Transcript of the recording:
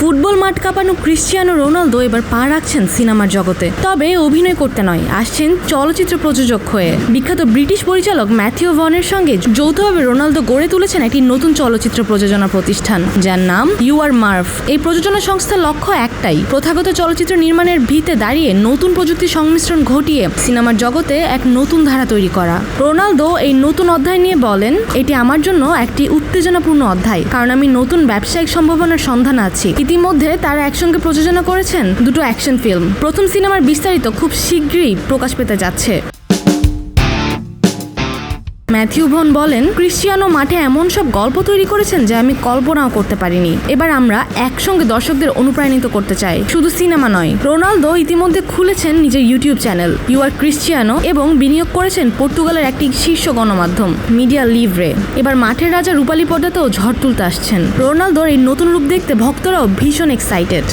Football মাঠ কাঁপানো Cristiano Ronaldo এবার পা রাখছেন সিনেমার জগতে। তবে অভিনয় করতে নয়, আসছেন চলচ্চিত্র প্রযোজক হয়ে। বিখ্যাত ব্রিটিশ পরিচালক ম্যাথিউ ভনের সঙ্গে যৌথভাবে রোনালদো গড়ে তুলেছেন একটি নতুন চলচ্চিত্র প্রযোজনা প্রতিষ্ঠান, যার নাম ইউ আর মার্ভ। এই প্রযোজনা সংস্থার লক্ষ্য একটাই, প্রথাগত চলচ্চিত্র নির্মাণের ভিতে দাঁড়িয়ে নতুন প্রযুক্তির সংমিশ্রণ ঘটিয়ে সিনেমার জগতে এক নতুন ধারা তৈরি করা। রোনালদো এই নতুন অধ্যায় নিয়ে বলেন, এটি আমার জন্য একটি উত্তেজনাপূর্ণ অধ্যায়, কারণ আমি নতুন ব্যবসায়িক সম্ভাবনার সন্ধানে আছি। ইতিমধ্যে তারা একসঙ্গে প্রযোজনা করেছেন দুটো অ্যাকশন ফিল্ম। প্রথম সিনেমার বিস্তারিত খুব শীঘ্রই প্রকাশ পেতে যাচ্ছে। ম্যাথিউ ভন বলেন, ক্রিশ্চিয়ানো মাঠে এমন সব গল্প তৈরি করেছেন যা আমি কল্পনাও করতে পারিনি। এবার আমরা একসঙ্গে দর্শকদের অনুপ্রাণিত করতে চাই, শুধু সিনেমা নয়। রোনালদো ইতিমধ্যে খুলেছেন নিজের YouTube channel U R Cristiano এবং বিনিয়োগ করেছেন পর্তুগালের একটি শীর্ষ গণমাধ্যম মিডিয়া লিভরে। এবার মাঠের রাজা রূপালী পর্দাতেও ঝড় তুলতে আসছেন। রোনালদোর এই নতুন রূপ দেখতে ভক্তরাও ভীষণ এক্সাইটেড।